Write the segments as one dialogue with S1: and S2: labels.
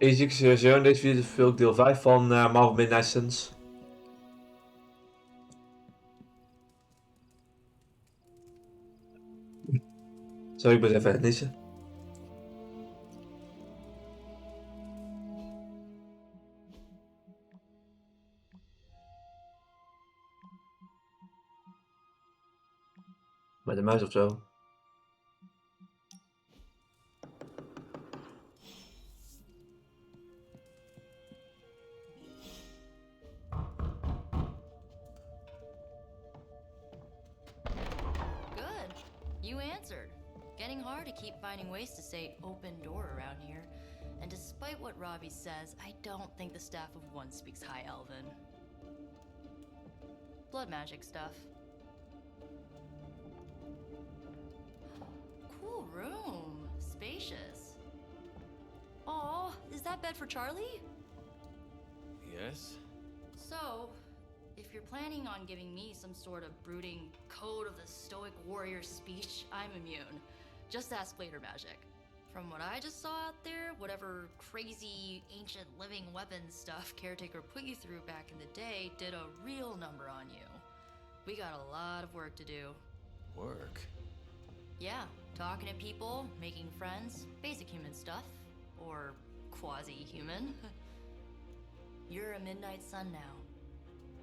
S1: Easy sowieso in deze video veel ik deel 5 van Marvel Midnight Suns. Sorry, ik moet even niezen. Met de muis of zo.
S2: Good. You answered. Getting hard to keep finding ways to say open door around here. And despite what Robbie says, I don't think the staff of one speaks High Elven. Blood magic stuff. Cool room. Spacious. Aw, is that bed for Charlie?
S3: Yes?
S2: So, if you're planning on giving me some sort of brooding code of the stoic warrior speech, I'm immune. Just ask later, Magic. From what I just saw out there, whatever crazy ancient living weapons stuff Caretaker put you through back in the day did a real number on you. We got a lot of work to do.
S3: Work?
S2: Yeah, talking to people, making friends, basic human stuff. Or quasi-human. You're a Midnight Sun now.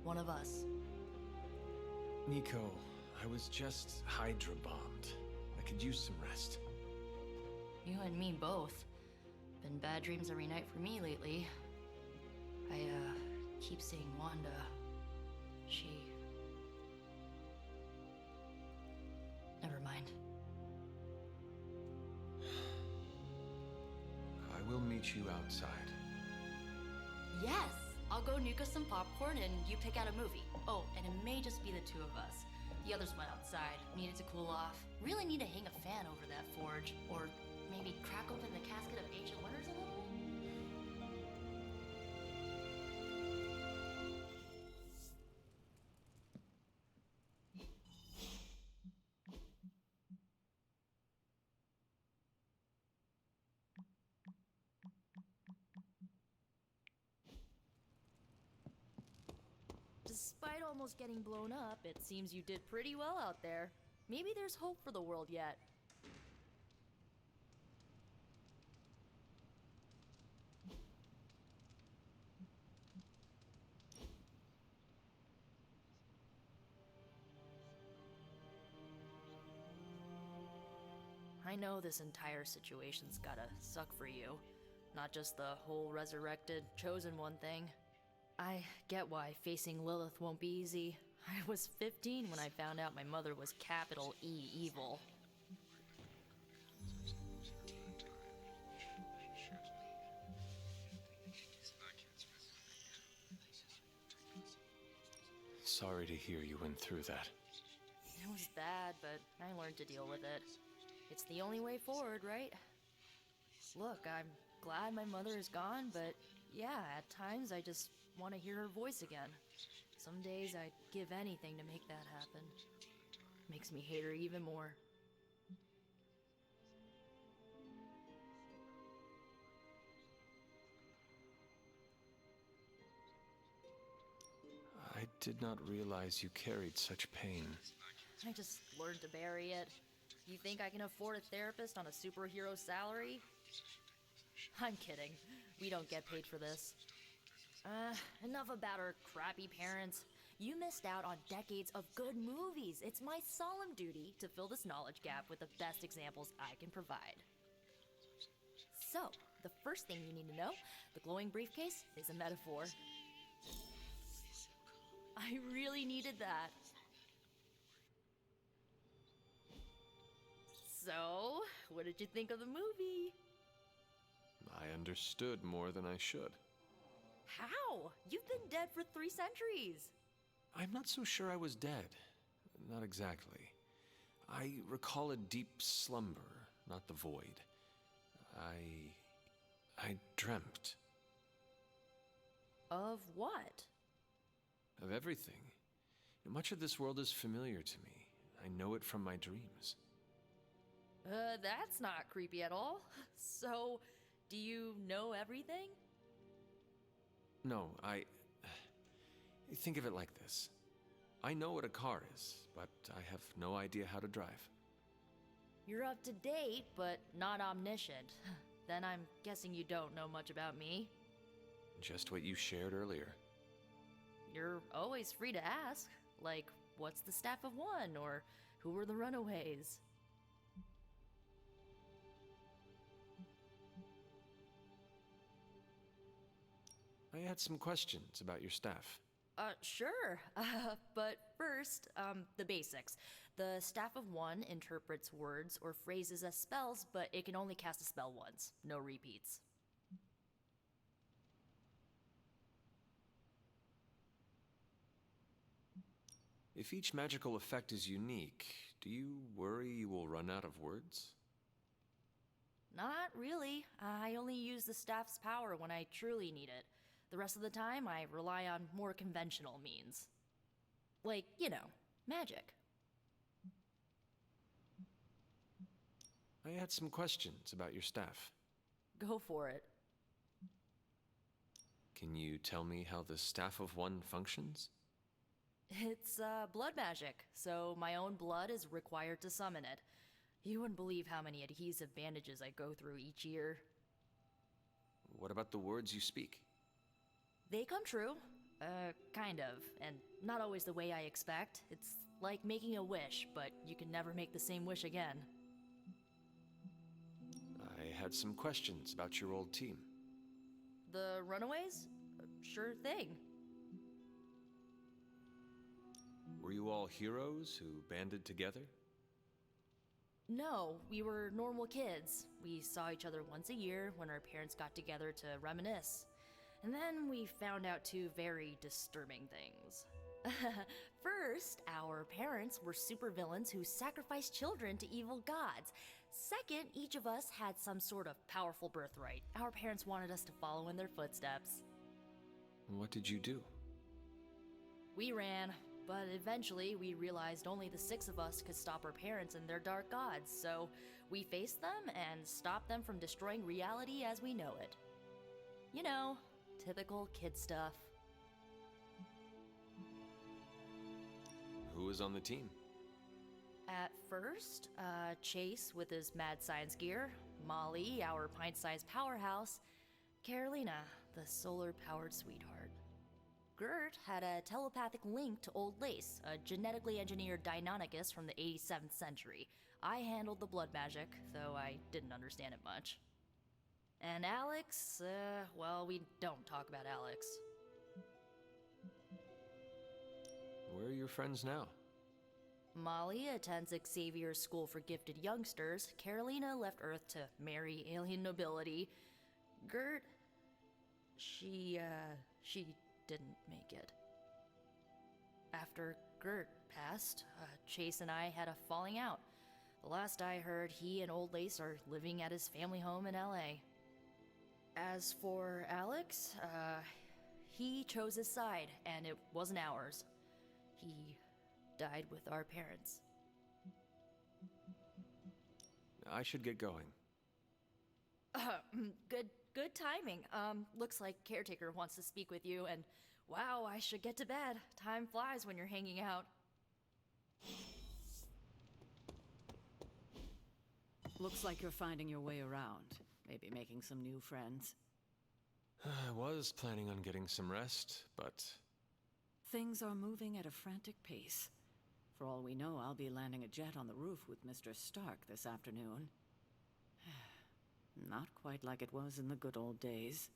S2: One of us.
S3: Nico, I was just Hydra bombed. I could use some rest.
S2: You and me both. Been bad dreams every night for me lately. I, keep seeing Wanda. She... Never mind.
S3: I will meet you outside.
S2: Yes! I'll go nuke us some popcorn and you pick out a movie. Oh, and it may just be the two of us. The others went outside, needed to cool off. Really need to hang a fan over that forge. Or maybe crack open the casket of ancient wonders a little? Despite almost getting blown up, it seems you did pretty well out there. Maybe there's hope for the world yet. I know this entire situation's gotta suck for you. Not just the whole resurrected, chosen one thing. I get why facing Lilith won't be easy. I was 15 when I found out my mother was capital E evil.
S3: Sorry to hear you went through that.
S2: It was bad, but I learned to deal with it. It's the only way forward, right? Look, I'm glad my mother is gone, but yeah, at times I just want to hear her voice again. Some days I'd give anything to make that happen. Makes me hate her even more.
S3: I did not realize you carried such pain.
S2: I just learned to bury it. You think I can afford a therapist on a superhero salary? I'm kidding. We don't get paid for this. Enough about our crappy parents. You missed out on decades of good movies. It's my solemn duty to fill this knowledge gap with the best examples I can provide. So, the first thing you need to know, the glowing briefcase is a metaphor. I really needed that. So, what did you think of the movie?
S3: I understood more than I should.
S2: How? You've been dead for 3 centuries.
S3: I'm not so sure I was dead. Not exactly. I recall a deep slumber, not the void. I dreamt.
S2: Of what?
S3: Of everything. Much of this world is familiar to me. I know it from my dreams.
S2: That's not creepy at all. So, Do you know everything?
S3: No, think of it like this. I know what a car is, but I have no idea how to drive.
S2: You're up to date, but not omniscient. Then I'm guessing you don't know much about me.
S3: Just what you shared earlier.
S2: You're always free to ask. Like, what's the Staff of One? Or who were the Runaways?
S3: I had some questions about your staff.
S2: Sure. But first, the basics. The Staff of One interprets words or phrases as spells, but it can only cast a spell once. No repeats.
S3: If each magical effect is unique, do you worry you will run out of words?
S2: Not really. I only use the staff's power when I truly need it. The rest of the time, I rely on more conventional means. Like, you know, magic.
S3: I had some questions about your staff.
S2: Go for it.
S3: Can you tell me how the Staff of One functions?
S2: It's, blood magic, so my own blood is required to summon it. You wouldn't believe how many adhesive bandages I go through each year.
S3: What about the words you speak?
S2: They come true. Kind of. And not always the way I expect. It's like making a wish, but you can never make the same wish again.
S3: I had some questions about your old team.
S2: The Runaways? Sure thing.
S3: Were you all heroes who banded together?
S2: No, we were normal kids. We saw each other once a year when our parents got together to reminisce. And then we found out two very disturbing things. First, our parents were supervillains who sacrificed children to evil gods. Second, each of us had some sort of powerful birthright. Our parents wanted us to follow in their footsteps.
S3: What did you do?
S2: We ran, but eventually we realized only the 6 of us could stop our parents and their dark gods, so we faced them and stopped them from destroying reality as we know it. You know, typical kid stuff.
S3: Who was on the team?
S2: At first, Chase with his mad science gear, Molly, our pint-sized powerhouse, Carolina, the solar-powered sweetheart. Gert had a telepathic link to Old Lace, a genetically engineered Deinonychus from the 87th century. I handled the blood magic, though I didn't understand it much. And Alex, well, we don't talk about Alex.
S3: Where are your friends now?
S2: Molly attends Xavier's School for Gifted Youngsters. Carolina left Earth to marry alien nobility. Gert, she didn't make it. After Gert passed, Chase and I had a falling out. The last I heard, he and Old Lace are living at his family home in LA. As for Alex, he chose his side, and it wasn't ours. He died with our parents.
S3: I should get going.
S2: Good timing. Looks like Caretaker wants to speak with you, and wow, I should get to bed. Time flies when you're hanging out.
S4: Looks like you're finding your way around. Maybe making some new friends.
S3: I was planning on getting some rest, but...
S4: Things are moving at a frantic pace. For all we know, I'll be landing a jet on the roof with Mr. Stark this afternoon. Not quite like it was in the good old days.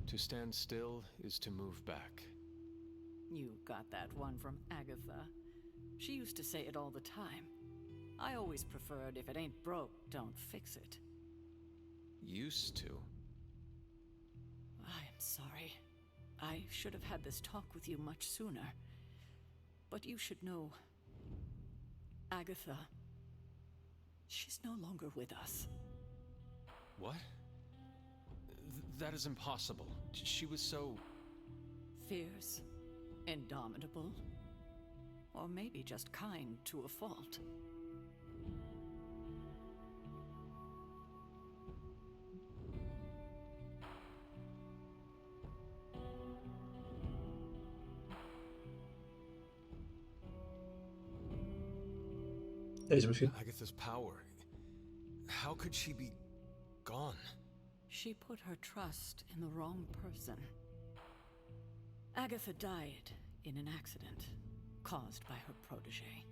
S3: To stand still is to move back.
S4: You got that one from Agatha. She used to say it all the time. I always preferred if it ain't broke, don't fix it.
S3: Used to.
S4: I am sorry. I should have had this talk with you much sooner. But you should know... Agatha... She's no longer with us.
S3: What? That is impossible. She was so...
S4: Fierce, Indomitable. Or maybe just kind to a fault.
S1: Deze misschien.
S3: Agatha's power. How could she be gone?
S4: She put her trust in the wrong person. Agatha died in an accident caused by her protege,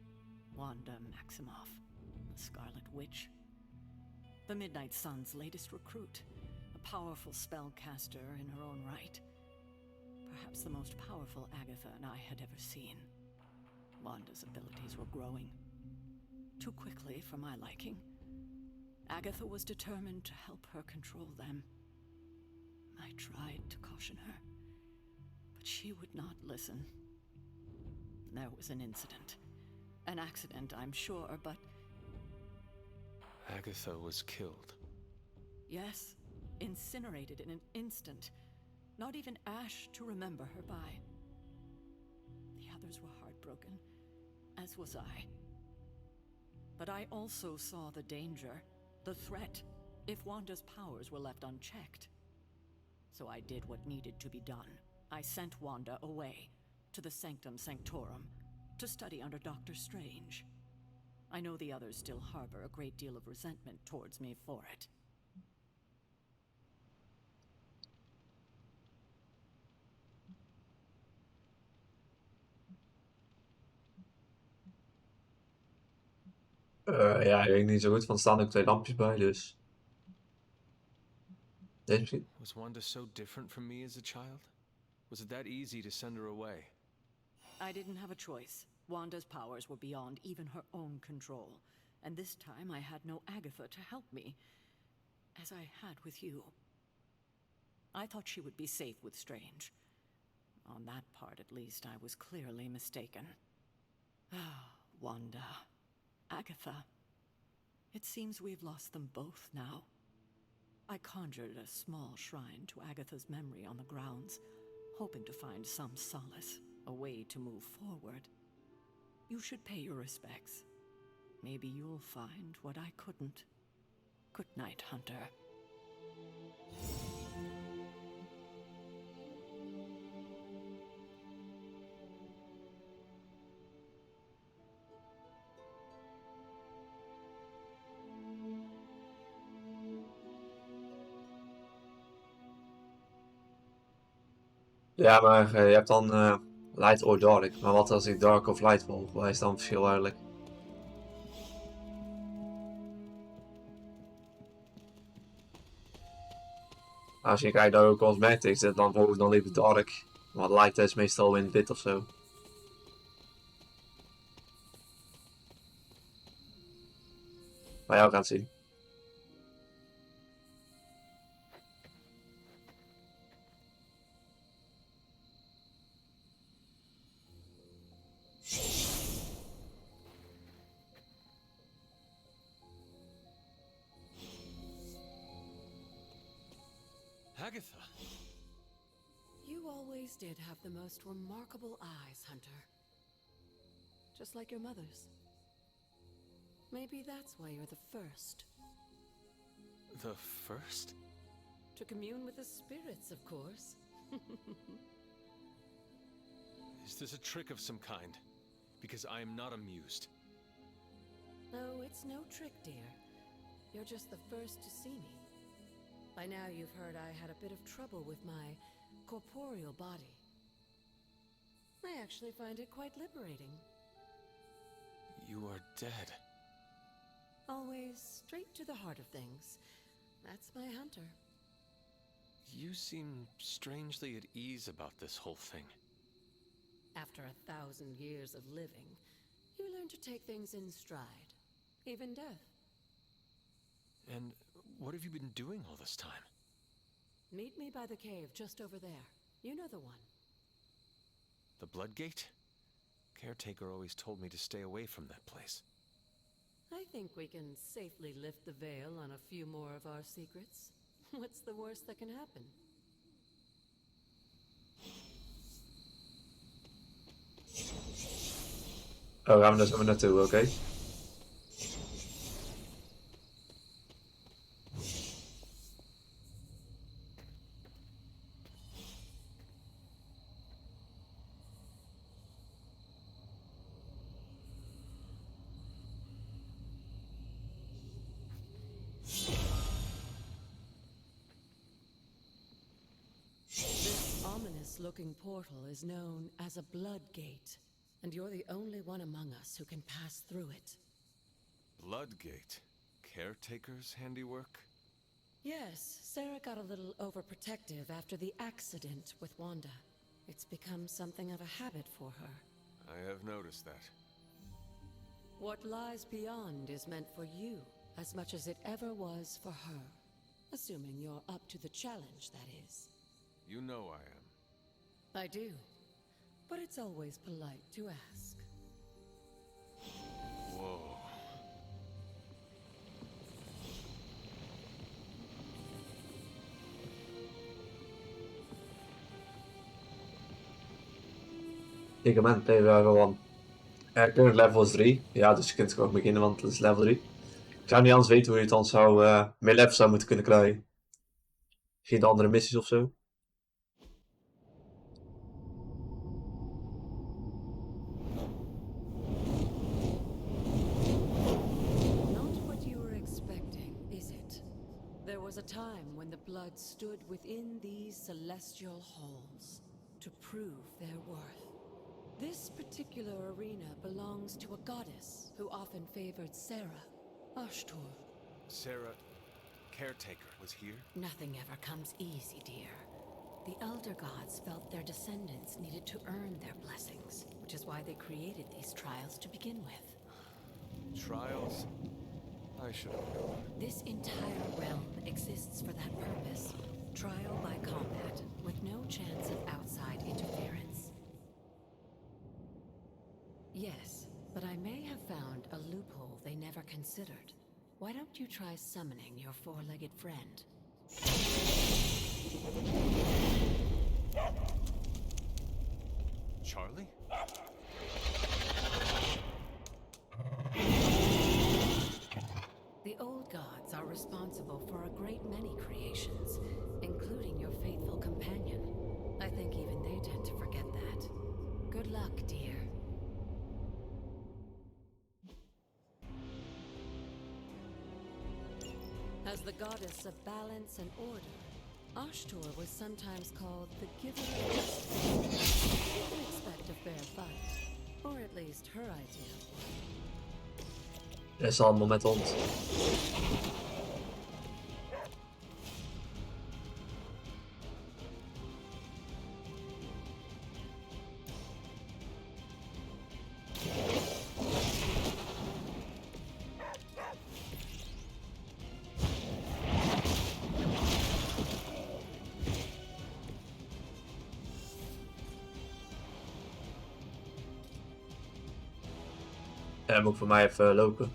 S4: Wanda Maximoff, the Scarlet Witch. The Midnight Sun's latest recruit, a powerful spellcaster in her own right. Perhaps the most powerful Agatha and I had ever seen. Wanda's abilities were growing. Too quickly for my liking. Agatha was determined to help her control them. I tried to caution her, but she would not listen. There was an incident. An accident, I'm sure, but...
S3: Agatha was killed.
S4: Yes, incinerated in an instant. Not even ash to remember her by. The others were heartbroken, as was I. But I also saw the danger, the threat, if Wanda's powers were left unchecked. So I did what needed to be done. I sent Wanda away, to the Sanctum Sanctorum, to study under Doctor Strange. I know the others still harbor a great deal of resentment towards me for it.
S1: Ja, ik weet niet zo goed, van er staan ook 2 lampjes bij, dus... Deze misschien?
S3: Was Wanda so different from me as a child? Was it that easy to send her away?
S4: I didn't have a choice. Wanda's powers were beyond even her own control. And this time I had no Agatha to help me, as I had with you. I thought she would be safe with Strange. On that part, at least, I was clearly mistaken. Ah, Wanda. Agatha. It seems we've lost them both now. I conjured a small shrine to Agatha's memory on the grounds, hoping to find some solace, a way to move forward. You should pay your respects. Maybe you'll find what I couldn't. Good night, Hunter.
S1: Ja, maar je hebt dan light or dark. Maar wat als ik dark of light volg? Waar is dan het verschil eigenlijk? Als je kijkt naar cosmetics, dan volg ik dan liever dark. Want light is meestal in wit of zo. Maar jou gaat zien.
S3: Agatha!
S5: You always did have the most remarkable eyes, Hunter. Just like your mother's. Maybe that's why you're the first.
S3: The first?
S5: To commune with the spirits, of course.
S3: Is this a trick of some kind? Because I am not amused.
S5: No, it's no trick, dear. You're just the first to see me. By now you've heard I had a bit of trouble with my corporeal body. I actually find it quite liberating.
S3: You are dead.
S5: Always straight to the heart of things. That's my Hunter.
S3: You seem strangely at ease about this whole thing.
S5: After 1,000 years of living, you learn to take things in stride. Even death.
S3: And what have you been doing all this time?
S5: Meet me by the cave just over there. You know the one.
S3: The Bloodgate? Caretaker always told me to stay away from that place.
S5: I think we can safely lift the veil on a few more of our secrets. What's the worst that can happen?
S1: Oh, gaan we daar zo naartoe, oké.
S5: This ominous-looking portal is known as a blood gate, and you're the only one among us who can pass through it.
S3: Bloodgate. Caretaker's handiwork?
S5: Yes, Sarah got a little overprotective after the accident with Wanda. It's become something of a habit for her.
S3: I have noticed that.
S5: What lies beyond is meant for you, as much as it ever was for her. Assuming you're up to the challenge, that is.
S3: You know I am.
S5: I do. But it's always polite to ask.
S3: Whoa.
S1: Ik moment even gewoon. Current level is 3. Ja, dus je kunt gewoon beginnen, want het is level 3. Ik zou niet anders weten hoe je het dan zou meer levels zou moeten kunnen krijgen. Geen andere missies of zo.
S5: Not what you were expecting, is it? There was a time when the blood stood within these celestial halls to prove their worth. This particular arena belongs to a goddess who often favored Sarah, Ashtor.
S3: Sarah, caretaker, was here?
S5: Nothing ever comes easy, dear. The Elder Gods felt their descendants needed to earn their blessings, which is why they created these trials to begin with.
S3: Trials? I should have known.
S5: This entire realm exists for that purpose. Trial by combat, with no chance of outside interference. Yes, but I may have found a loophole they never considered. Why don't you try summoning your four-legged friend?
S3: Charlie?
S5: The old gods are responsible for a great many creations, including your faithful companion. I think even they tend to forget that. Good luck, dear. As the goddess of balance and order, Ashtor was sometimes called the giver of justice. You can expect a fair fight, or at least her idea of one.
S1: Dat is allemaal met ons. En moet ik voor mij even lopen.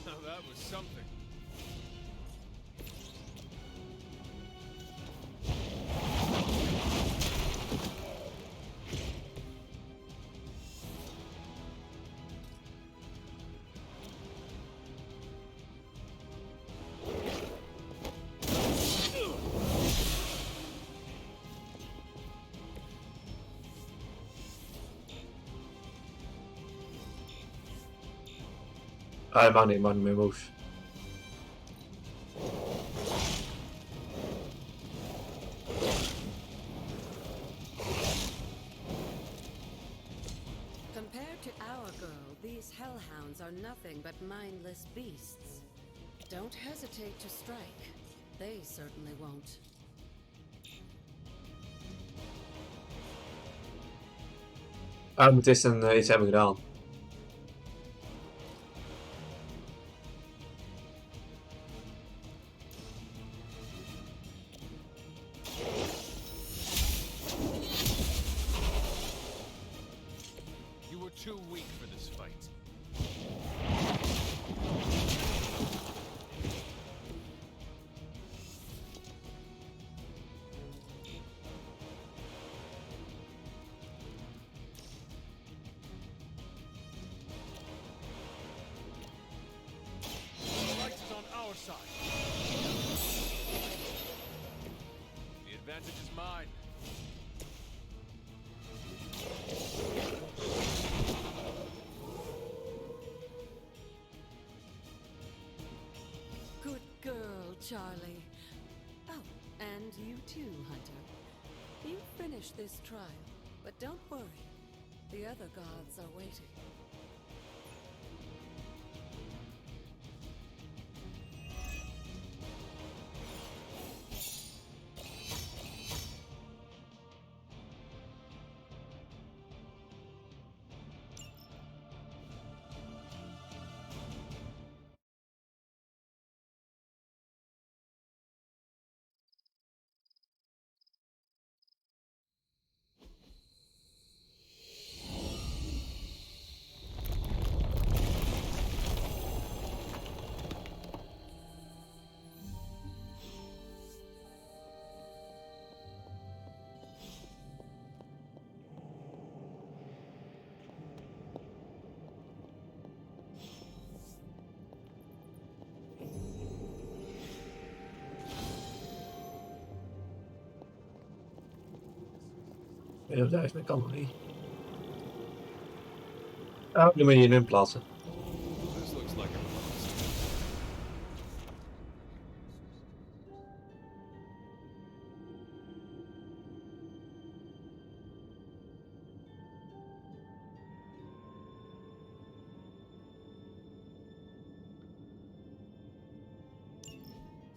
S3: Now that was something.
S1: Ah, mag niet meer moves.
S5: Compared to our girl, these hellhounds are nothing but mindless beasts. Don't hesitate to strike. They certainly won't.
S1: Ah, ik moet eerst iets hebben gedaan.
S5: Charlie. Oh, and you too, Hunter. You finished this trial, but don't worry. The other gods are waiting.
S1: Ja, daar is mijn kan nog niet. Oh, nu moet je in plaatsen.
S3: This looks like a monster.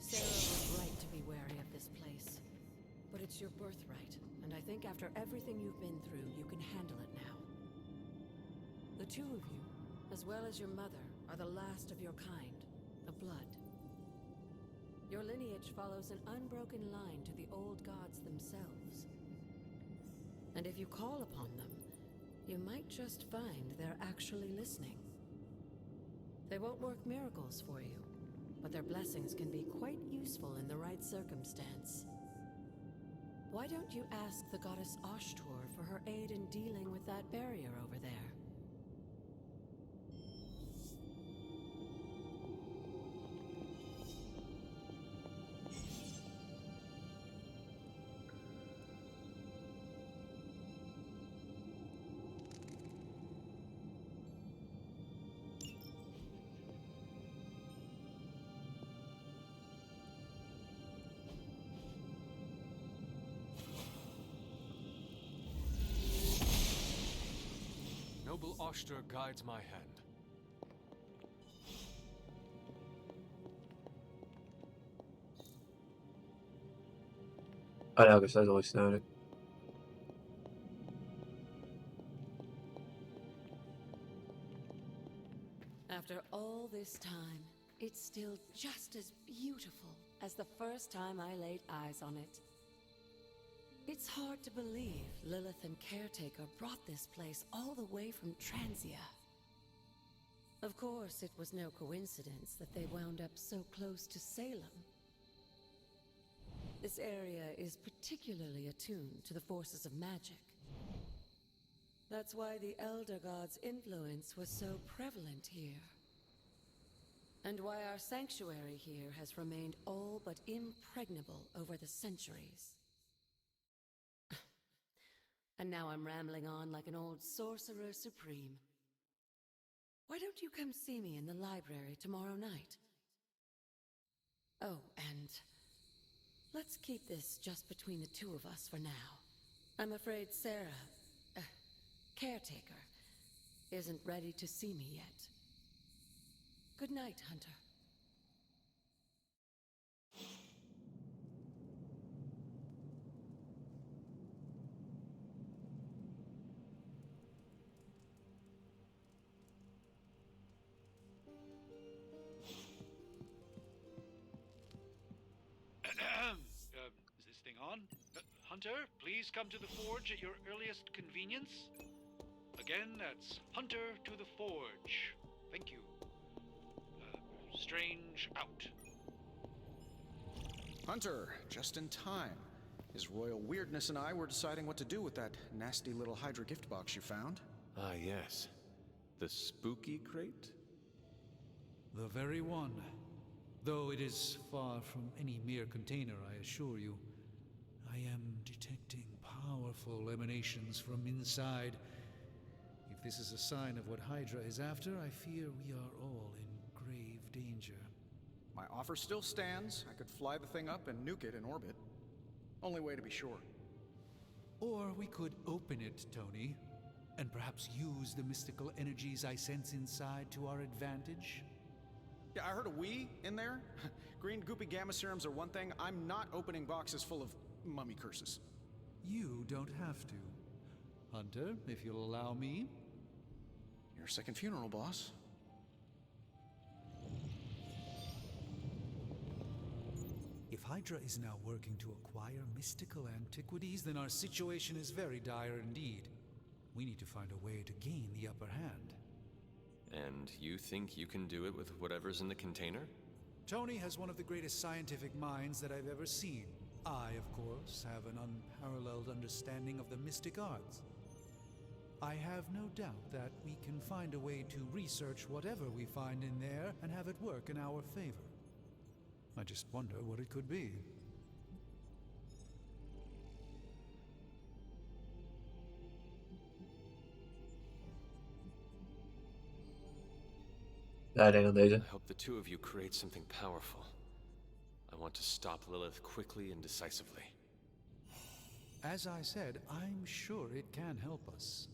S5: Sarah was right to be wary of this place. But it's your birthright, and I think after everything you've been through, you can handle it now. The two of you, as well as your mother, are the last of your kind, the Blood. Your lineage follows an unbroken line to the old gods themselves. And if you call upon them, you might just find they're actually listening. They won't work miracles for you, but their blessings can be quite useful in the right circumstance. Why don't you ask the goddess Ashtor for her aid in dealing with that barrier over there?
S3: Noble Ashtar guides my hand.
S1: Ah ja, dus dat is al iets nodig.
S5: After all this time, it's still just as beautiful as the first time I laid eyes on it. It's hard to believe Lilith and Caretaker brought this place all the way from Transia. Of course, it was no coincidence that they wound up so close to Salem. This area is particularly attuned to the forces of magic. That's why the Elder God's influence was so prevalent here. And why our sanctuary here has remained all but impregnable over the centuries. And now I'm rambling on like an old sorcerer supreme. Why don't you come see me in the library tomorrow night? Oh, and let's keep this just between the two of us for now. I'm afraid Sarah, Caretaker, isn't ready to see me yet. Good night, Hunter.
S6: Is this thing on? Hunter, please come to the forge at your earliest convenience. Again, that's Hunter to the forge. Thank you. Strange out.
S7: Hunter, just in time. His royal weirdness and I were deciding what to do with that nasty little Hydra gift box you found.
S3: Ah, yes. The spooky crate?
S8: The very one. Though it is far from any mere container, I assure you. I am detecting powerful emanations from inside. If this is a sign of what Hydra is after, I fear we are all in grave danger.
S7: My offer still stands. I could fly the thing up and nuke it in orbit. Only way to be sure.
S8: Or we could open it, Tony, and perhaps use the mystical energies I sense inside to our advantage.
S7: Yeah, I heard a we in there. Green goopy gamma serums are one thing. I'm not opening boxes full of mummy curses.
S8: You don't have to. Hunter, if you'll allow me.
S7: Your second funeral, boss.
S8: If Hydra is now working to acquire mystical antiquities, then our situation is very dire indeed. We need to find a way to gain the upper hand.
S3: And you think you can do it with whatever's in the container?
S8: Tony has one of the greatest scientific minds that I've ever seen. I, of course, have an unparalleled understanding of the mystic arts. I have no doubt that we can find a way to research whatever we find in there and have it work in our favor. I just wonder what it could be.
S1: Ja, ik denk aan deze.
S3: I hope the two of you create something powerful. I want to stop Lilith quickly and decisively.
S8: As I said, I'm sure it can help us.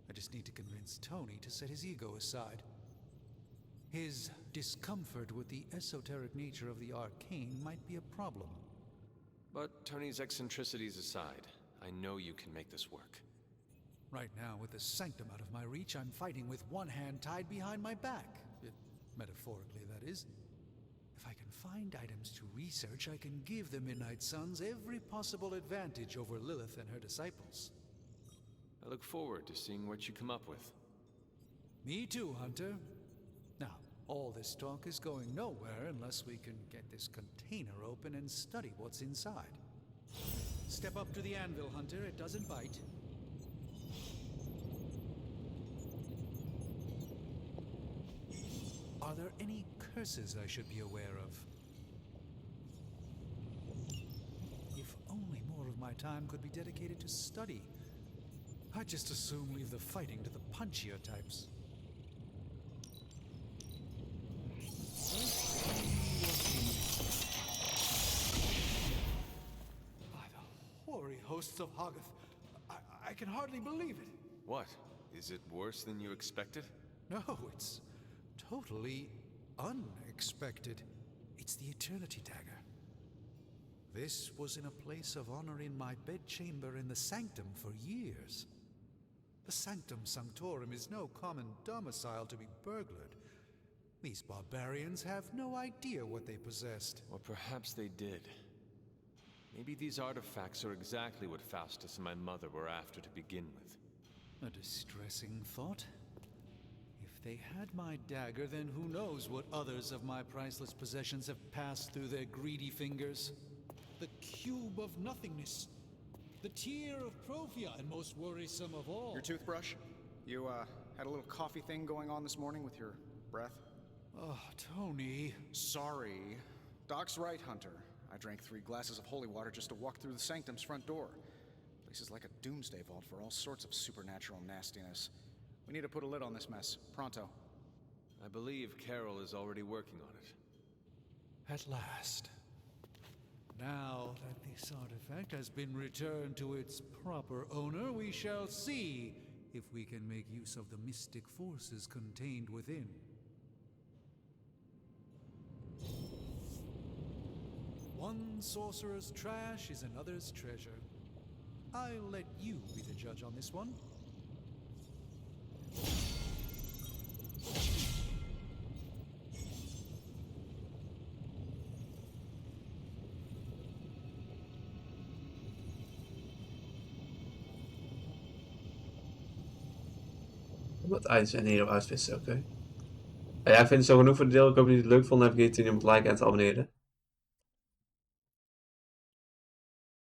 S8: I just need to convince Tony to set his ego aside. His discomfort with the esoteric nature of the arcane might be a problem.
S3: But Tony's eccentricities aside, I know you can make this work.
S8: Right now, with the sanctum out of my reach, I'm fighting with one hand tied behind my back. Metaphorically, that is. If I can find items to research, I can give the Midnight Suns every possible advantage over Lilith and her disciples.
S3: I look forward to seeing what you come up with.
S8: Me too, Hunter. Now, all this talk is going nowhere unless we can get this container open and study what's inside. Step up to the anvil, Hunter. It doesn't bite. Are there any curses I should be aware of? If only more of my time could be dedicated to study. I'd just as soon leave the fighting to the punchier types. By the hoary hosts of Hoggoth, I can hardly believe it.
S3: What? Is it worse than you expected?
S8: No, it's totally unexpected. It's the Eternity Dagger. This was in a place of honor in my bedchamber in the Sanctum for years. The Sanctum Sanctorum is no common domicile to be burglared. These barbarians have no idea what they possessed.
S3: Or perhaps they did. Maybe these artifacts are exactly what Faustus and my mother were after to begin with.
S8: A distressing thought. If they had my dagger, then who knows what others of my priceless possessions have passed through their greedy fingers. The cube of nothingness. The tear of Prophia, and most worrisome of all.
S7: Your toothbrush? You, had a little coffee thing going on this morning with your breath?
S8: Oh, Tony.
S7: Sorry. Doc's right, Hunter. I drank 3 glasses of holy water just to walk through the Sanctum's front door. Place is like a doomsday vault for all sorts of supernatural nastiness. We need to put a lid on this mess. Pronto.
S3: I believe Carol is already working on it.
S8: At last. Now that this artifact has been returned to its proper owner, we shall see if we can make use of the mystic forces contained within. One sorcerer's trash is another's treasure. I'll let you be the judge on this one.
S1: Wat items en hier uitvissen, oké. Ja, ik vind het zo genoeg voor de deel. Ik hoop dat jullie het leuk vonden. Vergeet niet om te liken en te abonneren.